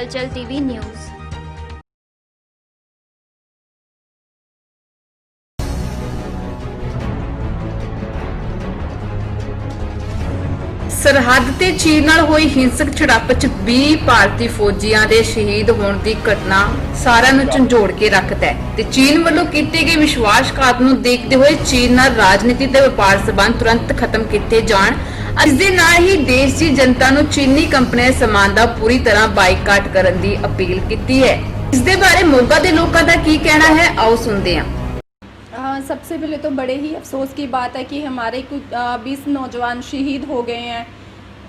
हलचल TV news. ਸਰਹੱਦ ਤੇ ਚੀਨ ਨਾਲ ਹੋਈ ਹਿੰਸਕ ਝੜਪ 'ਚ 20 ਭਾਰਤੀ ਫੌਜੀਆਂ ਦੇ ਸ਼ਹੀਦ ਹੋਣ ਦੀ ਘਟਨਾ ਸਾਰਿਆਂ ਨੂੰ ਝੰਜੋੜ ਕੇ ਰੱਖਦਾ ਹੈ ਤੇ ਚੀਨ ਵੱਲੋਂ ਕੀਤੇ ਗਏ ਵਿਸ਼ਵਾਸਘਾਤ ਨੂੰ ਦੇਖਦੇ ਹੋਏ ਚੀਨ ਨਾਲ ਰਾਜਨੀਤੀ ਤੇ ਵਪਾਰ ਸਬੰਧ ਤੁਰੰਤ ਖਤਮ ਕੀਤੇ ਜਾਣ। ਇਸ ਦੇ ਨਾਲ ਹੀ ਦੇਸ਼ ਦੀ ਜਨਤਾ ਨੂੰ ਚੀਨੀ ਕੰਪਨੀਆਂ ਦੇ ਸਮਾਨ ਦਾ ਪੂਰੀ ਤਰ੍ਹਾਂ ਬਾਈਕਾਟ ਕਰਨ ਦੀ ਅਪੀਲ ਕੀਤੀ ਹੈ। ਇਸ ਦੇ ਬਾਰੇ ਮੋਗਾ ਦੇ ਲੋਕਾਂ ਦਾ ਕੀ ਕਹਿਣਾ ਹੈ, ਆਓ ਸੁਣਦੇ ਹਾਂ। सबसे पहले तो बड़े ही अफसोस की बात है कि हमारे कुछ 20 नौजवान शहीद हो गए हैं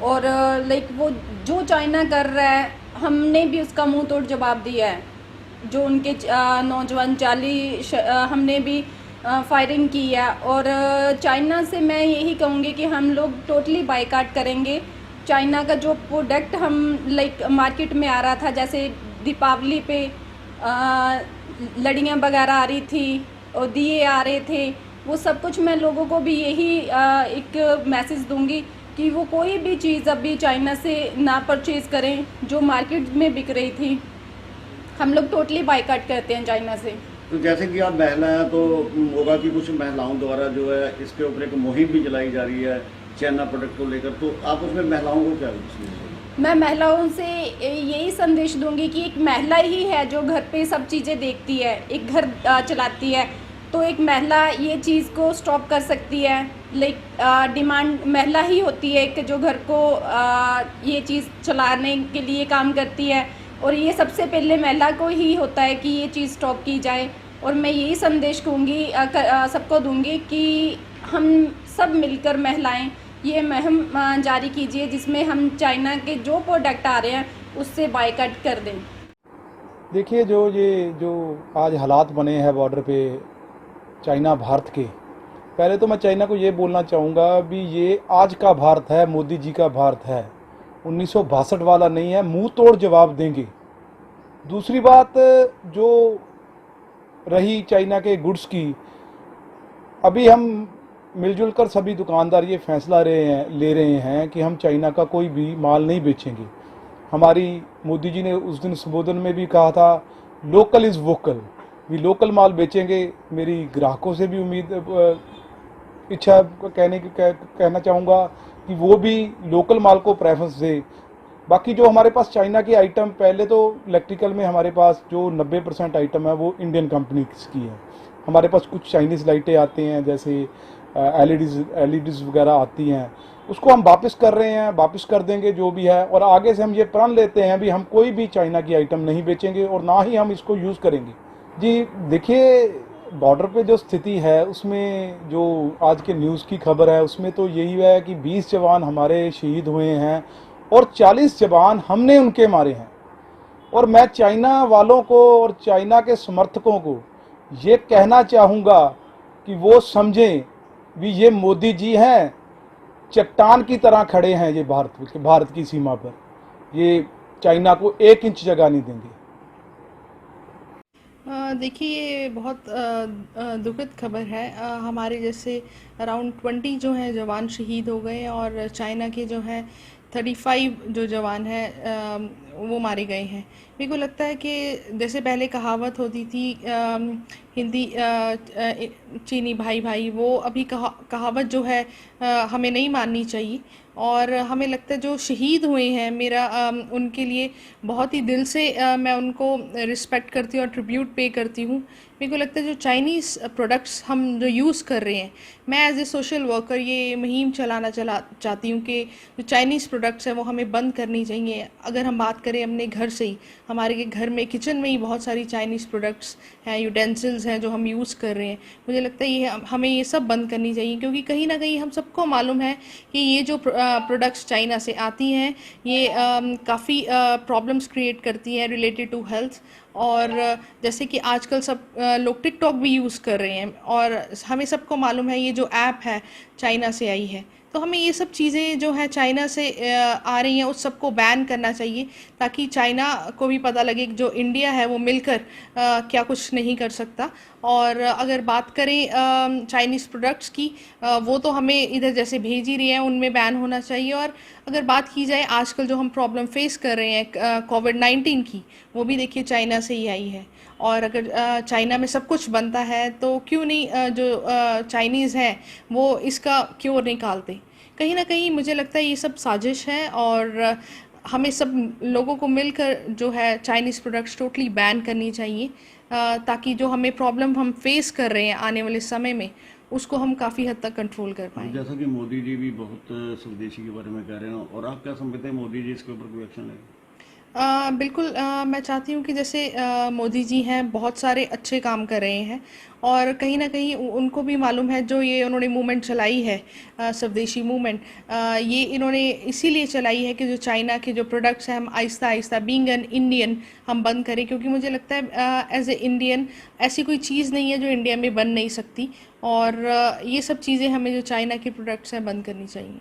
और लाइक वो जो चाइना कर रहा है हमने भी उसका मुंह तोड़ जवाब दिया है। जो उनके नौजवान जाली हमने भी फायरिंग की है और चाइना से मैं यही कहूँगी कि हम लोग टोटली बाइकाट करेंगे। चाइना का जो प्रोडक्ट हम लाइक मार्केट में आ रहा था, जैसे दीपावली पे लड़ियाँ वगैरह आ रही थी और दिए आ रहे थे, वो सब कुछ मैं लोगों को भी यही एक मैसेज दूंगी कि वो कोई भी चीज़ अभी चाइना से ना परचेज़ करें जो मार्केट में बिक रही थी। हम लोग टोटली बाइकाट करते हैं चाइना से। तो जैसे कि आप महिला हैं तो मोगा की कुछ महिलाओं द्वारा जो है इसके ऊपर एक मुहिम भी चलाई जा रही है चाइना प्रोडक्ट को लेकर, तो आप उसमें महिलाओं को क्या मैं महिलाओं से यही संदेश दूंगी कि एक महिला ही है जो घर पे सब चीज़ें देखती है, एक घर चलाती है, तो एक महिला ये चीज़ को स्टॉप कर सकती है। लाइक डिमांड महिला ही होती है कि जो घर को ये चीज़ चलाने के लिए काम करती है और ये सबसे पहले महिला को ही होता है कि ये चीज़ स्टॉप की जाए। और मैं यही संदेश कहूँगी सबको दूंगी कि हम सब मिलकर महिलाएं ये मुहिम जारी कीजिए जिसमें हम चाइना के जो प्रोडक्ट आ रहे हैं उससे बाइकाट कर दें। देखिए जो आज हालात बने हैं बॉर्डर पे चाइना भारत के, पहले तो मैं चाइना को ये बोलना चाहूँगा भी ये आज का भारत है, मोदी जी का भारत है, 1962 वाला नहीं है, मुंह तोड़ जवाब देंगे। दूसरी बात जो रही चाइना के गुड्स की, अभी हम मिलजुल कर सभी दुकानदार ये फैसला ले रहे हैं कि हम चाइना का कोई भी माल नहीं बेचेंगे। हमारी मोदी जी ने उस दिन संबोधन में भी कहा था लोकल इज़ वोकल, भी लोकल माल बेचेंगे। मेरी ग्राहकों से भी इच्छा कहना चाहूँगा कि वो भी लोकल माल को प्रेफरेंस दे। बाकी जो हमारे पास चाइना की आइटम, पहले तो इलेक्ट्रिकल में हमारे पास जो 90% आइटम है वो इंडियन कंपनी की है। हमारे पास कुछ चाइनीज़ लाइटें आती हैं, जैसे एलईडीज़ वगैरह आती हैं, उसको हम वापस कर रहे हैं, वापस कर देंगे जो भी है। और आगे से हम ये प्रण लेते हैं भी हम कोई भी चाइना की आइटम नहीं बेचेंगे और ना ही हम इसको यूज़ करेंगे। जी देखिए, बॉर्डर पे जो स्थिति है उसमें जो आज के न्यूज़ की खबर है उसमें तो यही है कि 20 जवान हमारे शहीद हुए हैं और 40 जवान हमने उनके मारे हैं। और मैं चाइना वालों को और चाइना के समर्थकों को ये कहना चाहूँगा कि वो समझें भी ये मोदी जी हैं, चट्टान की तरह खड़े हैं ये भारत की सीमा पर, ये चाइना को 1 इंच जगह नहीं देंगे। देखिए ये बहुत दुखद खबर है। हमारे जैसे अराउंड 20 जो हैं जवान शहीद हो गए और चाइना के जो हैं 35 जो जवान हैं वो मारे गए हैं। मेरे को लगता है कि जैसे पहले कहावत होती थी हिंदी चीनी भाई भाई, वो अभी कहावत जो है हमें नहीं माननी चाहिए। और हमें लगता है जो शहीद हुए हैं, मेरा उनके लिए बहुत ही दिल से मैं उनको रिस्पेक्ट करती हूँ और ट्रिब्यूट पे करती हूँ। मेरे को लगता है जो चाइनीज़ प्रोडक्ट्स हम जो यूज़ कर रहे हैं, मैं एज ए सोशल वर्कर ये मुहिम चलाना चाहती हूँ कि जो चाइनीज़ प्रोडक्ट्स हैं वो हमें बंद करनी चाहिए। अगर हम बात करें अपने घर से ही, हमारे घर में किचन में ही बहुत सारी चाइनीज़ प्रोडक्ट्स हैं, यूटेंसिल्स हैं जो हम यूज़ कर रहे हैं। मुझे लगता है ये हमें ये सब बंद करनी चाहिए, क्योंकि कहीं ना कहीं हम सबको मालूम है कि ये जो प्रोडक्ट्स चाइना से आती हैं ये काफ़ी प्रॉब्लम्स क्रिएट करती हैं रिलेटेड टू हेल्थ। और जैसे कि आजकल सब लोग टिकटॉक भी यूज़ कर रहे हैं और हमें सबको मालूम है ये जो ऐप है चाइना से आई है। तो हमें ये सब चीज़ें जो है चाइना से आ रही हैं उस सबको बैन करना चाहिए, ताकि चाइना को भी पता लगे कि जो इंडिया है वो मिलकर क्या कुछ नहीं कर सकता। और अगर बात करें चाइनीज़ प्रोडक्ट्स की, वो तो हमें इधर जैसे भेज ही रही हैं, उनमें बैन होना चाहिए। और अगर बात की जाए आजकल जो हम प्रॉब्लम फेस कर रहे हैं कोविड-19 की, वो भी देखिए चाइना से ही आई है। और अगर चाइना में सब कुछ बनता है तो क्यों नहीं जो चाइनीज़ हैं वो इसका क्योर निकालते। कहीं ना कहीं मुझे लगता है ये सब साजिश है, और हमें सब लोगों को मिलकर जो है चाइनीज़ प्रोडक्ट्स टोटली बैन करनी चाहिए, ताकि जो हमें प्रॉब्लम हम फेस कर रहे हैं आने वाले समय में उसको हम काफ़ी हद तक कंट्रोल कर पाएँ। जैसा कि मोदी जी भी बहुत स्वदेशी के बारे में कह रहे हैं, और आप क्या समझते हैं मोदी जी इसके ऊपर कोई एक्शन लेंगे? बिल्कुल, मैं चाहती हूँ कि जैसे मोदी जी हैं बहुत सारे अच्छे काम कर रहे हैं, और कहीं ना कहीं उनको भी मालूम है जो ये उन्होंने मूवमेंट चलाई है, स्वदेशी मूवमेंट, ये इन्होंने इसीलिए चलाई है कि जो चाइना के जो प्रोडक्ट्स हैं हम Aahista Aahista being an Indian हम बंद करें, क्योंकि मुझे लगता है एज ए इंडियन ऐसी कोई चीज़ नहीं है जो इंडिया में बन नहीं सकती, और ये सब चीज़ें हमें जो चाइना के प्रोडक्ट्स हैं बंद करनी चाहिए।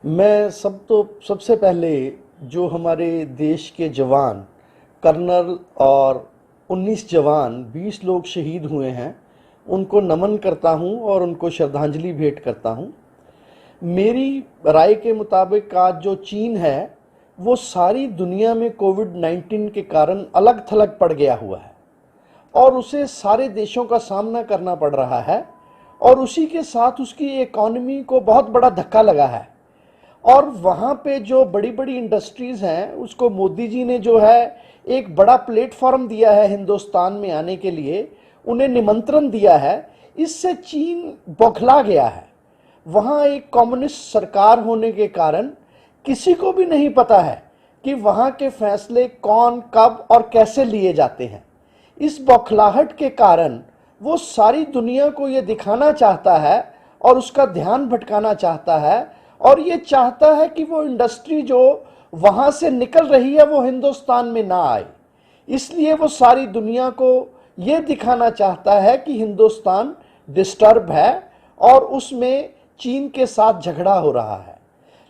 मैं सबसे पहले जो हमारे देश के जवान कर्नल और 19 जवान 20 लोग शहीद हुए हैं उनको नमन करता हूं और उनको श्रद्धांजलि भेंट करता हूं। मेरी राय के मुताबिक आज जो चीन है वो सारी दुनिया में कोविड-19 के कारण अलग थलग पड़ गया हुआ है, और उसे सारे देशों का सामना करना पड़ रहा है, और उसी के साथ उसकी इकॉनमी को बहुत बड़ा धक्का लगा है। और वहाँ पे जो बड़ी बड़ी इंडस्ट्रीज़ हैं उसको मोदी जी ने जो है एक बड़ा प्लेटफॉर्म दिया है हिंदुस्तान में आने के लिए, उन्हें निमंत्रण दिया है। इससे चीन बौखला गया है। वहाँ एक कम्युनिस्ट सरकार होने के कारण किसी को भी नहीं पता है कि वहाँ के फैसले कौन कब और कैसे लिए जाते हैं। इस बौखलाहट के कारण वो सारी दुनिया को ये दिखाना चाहता है और उसका ध्यान भटकाना चाहता है, और ये चाहता है कि वो इंडस्ट्री जो वहाँ से निकल रही है वो हिंदुस्तान में ना आए। इसलिए वो सारी दुनिया को ये दिखाना चाहता है कि हिंदुस्तान डिस्टर्ब है और उसमें चीन के साथ झगड़ा हो रहा है।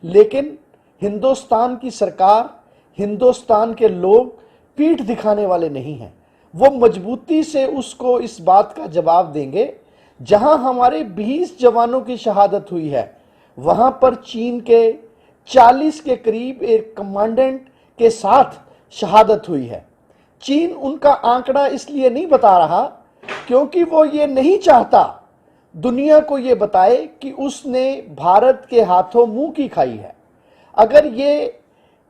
लेकिन हिंदुस्तान की सरकार, हिंदुस्तान के लोग पीठ दिखाने वाले नहीं हैं। वो मजबूती से उसको इस बात का जवाब देंगे। जहां हमारे 20 जवानों की शहादत हुई है वहां पर चीन के 40 के करीब एक कमांडेंट के साथ शहादत हुई है। चीन उनका आंकड़ा इसलिए नहीं बता रहा क्योंकि वो ये नहीं चाहता दुनिया को ये बताए कि उसने भारत के हाथों मुंह की खाई है। अगर ये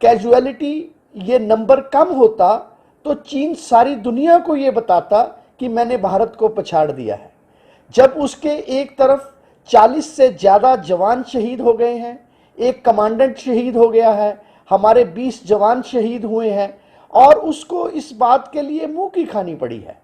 कैजुअलिटी, ये नंबर कम होता तो चीन सारी दुनिया को ये बताता कि मैंने भारत को पछाड़ दिया है। जब उसके एक तरफ 40 से ज़्यादा जवान शहीद हो गए हैं, एक कमांडेंट शहीद हो गया है, हमारे 20 जवान शहीद हुए हैं, और उसको इस बात के लिए मुंह की खानी पड़ी है।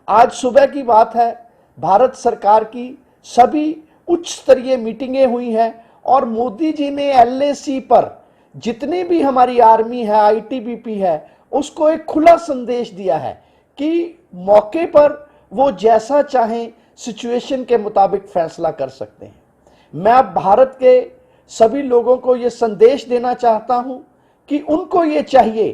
आज सुबह की बात है, भारत सरकार की सभी उच्च स्तरीय मीटिंगें हुई हैं और मोदी जी ने LAC पर जितने भी हमारी आर्मी है, ITBP है, उसको एक खुला संदेश दिया है कि मौके पर वो जैसा चाहें सिचुएशन के मुताबिक फैसला कर सकते हैं। मैं अब भारत के सभी लोगों को ये संदेश देना चाहता हूं कि उनको ये चाहिए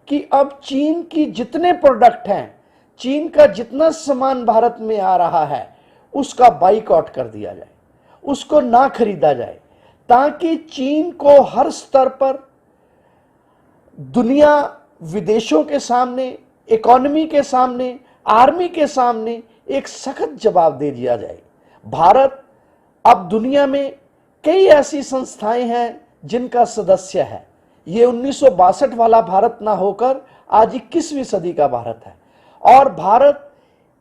कि अब चीन की जितने प्रोडक्ट हैं, चीन का जितना सामान भारत में आ रहा है, उसका बाइकआउट कर दिया जाए, उसको ना खरीदा जाए, ताकि चीन को हर स्तर पर दुनिया, विदेशों के सामने, इकोनॉमी के सामने, आर्मी के सामने एक सख्त जवाब दे दिया जाए। भारत अब दुनिया में कई ऐसी संस्थाएं हैं जिनका सदस्य है। ये 1962 वाला भारत ना होकर आज 21वीं सदी का भारत है, और भारत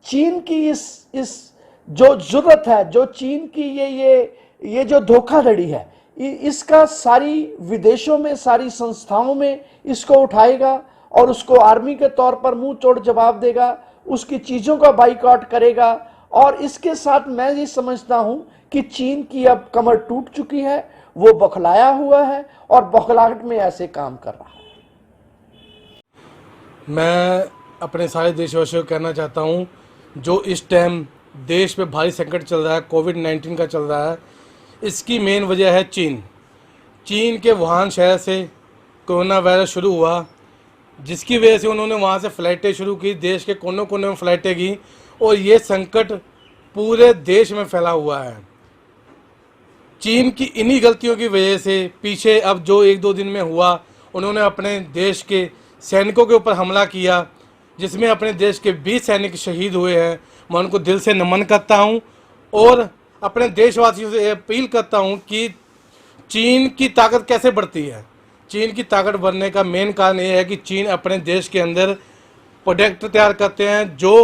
चीन की इस जो जरूरत है, जो चीन की ये जो धोखाधड़ी है, इसका सारी विदेशों में, सारी संस्थाओं में इसको उठाएगा और उसको आर्मी के तौर पर मुंह तोड़ जवाब देगा, उसकी चीज़ों का बाइकआउट करेगा। और इसके साथ मैं ये समझता हूं कि चीन की अब कमर टूट चुकी है, वो बौखलाया हुआ है और बौखलाहट में ऐसे काम कर रहा है। मैं अपने सारे देशवासियों को कहना चाहता हूं, जो इस टाइम देश में भारी संकट चल रहा है, कोविड-19 का चल रहा है, इसकी मेन वजह है चीन। चीन के वुहान शहर से कोरोना वायरस शुरू हुआ, जिसकी वजह से उन्होंने वहाँ से फ़्लाइटें शुरू की, देश के कोनों कोने में फ़्लाइटें की और ये संकट पूरे देश में फैला हुआ है। चीन की इन्हीं गलतियों की वजह से पीछे अब जो 1-2 दिन में हुआ, उन्होंने अपने देश के सैनिकों के ऊपर हमला किया, जिसमें अपने देश के 20 सैनिक शहीद हुए हैं। मैं उनको दिल से नमन करता हूं और अपने देशवासियों से अपील करता हूं कि चीन की ताकत कैसे बढ़ती है। चीन की ताकत बढ़ने का मेन कारण ये है कि चीन अपने देश के अंदर प्रोडक्ट तैयार करते हैं जो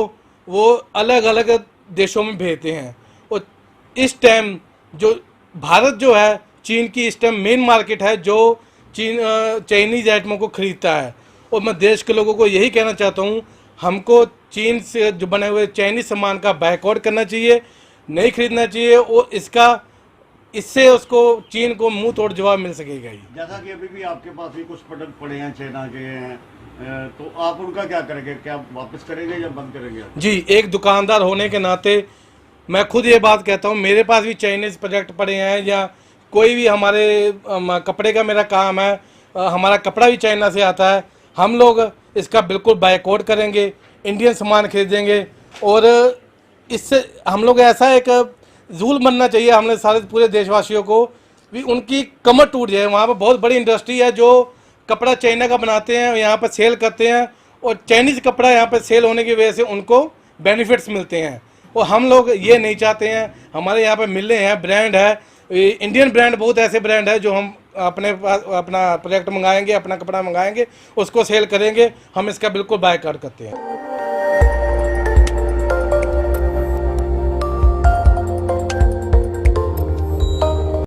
वो अलग अलग देशों में भेजते हैं। और इस टाइम जो भारत जो है चीन की इस टाइम मेन मार्केट है जो चाइनीज़ आइटमों को ख़रीदता है। और मैं देश के लोगों को यही कहना चाहता हूँ, हमको चीन से जो बने हुए चाइनीज़ सामान का बायकॉट करना चाहिए, नहीं खरीदना चाहिए और इससे उसको चीन को मुंह तोड़ जवाब मिल सकेगा ही। जैसा कि अभी भी आपके पास भी कुछ प्रोडक्ट पड़े हैं चाइना के हैं, तो आप उनका क्या करेंगे? क्या वापस करेंगे या बंद करेंगे? जी, एक दुकानदार होने के नाते मैं खुद ये बात कहता हूँ, मेरे पास भी चाइनीज़ प्रोडक्ट पड़े हैं या कोई भी हमारे कपड़े का मेरा काम है, हमारा कपड़ा भी चाइना से आता है, हम लोग इसका बिल्कुल बायकॉट करेंगे, इंडियन सामान खरीदेंगे। और इससे हम लोग ऐसा एक रूल बनना चाहिए हमने सारे पूरे देशवासियों को भी, उनकी कमर टूट जाए। वहाँ पर बहुत बड़ी इंडस्ट्री है जो कपड़ा चाइना का बनाते हैं, यहाँ पर सेल करते हैं और चाइनीज़ कपड़ा यहाँ पर सेल होने की वजह से उनको बेनिफिट्स मिलते हैं। और हम लोग ये नहीं चाहते हैं। हमारे यहाँ पर मिले हैं, ब्रांड है, इंडियन ब्रांड, बहुत ऐसे ब्रांड है जो हम अपने पास अपना प्रोडक्ट मंगाएंगे, अपना कपड़ा मंगाएंगे, उसको सेल करेंगे। हम इसका बिल्कुल बायकॉट करते हैं।